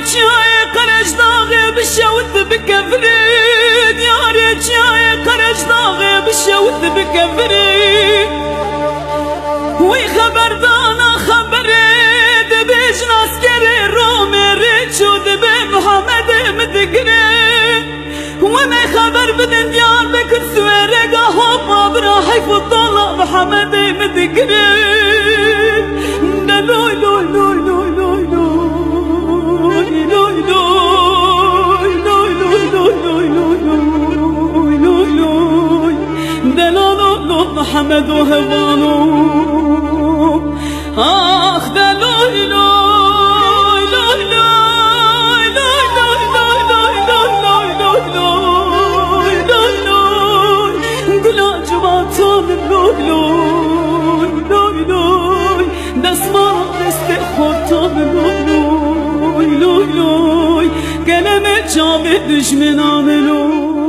چای قرش داغ بشوت بکفرین یاری چای قرش داغ بشوت بکفرین وی خبردانا خبره دبیج ناسکری رومی ریچود به محمد مدگره ومی خبر بدن دیار بکر سویره گاهو بابرا حیف الطالا محمد مدگره لوی لوی لوی لوی لوی لوی لوی لوی لوی لوی دلالو محمد و هوانو آخ دلوی لوی لوی لوی لوی لوی لوی لوی گلا جواتان لوی لوی لوی لوی دستمان دست خودتان لوی لوی لوی گلم جام دشمنان لوی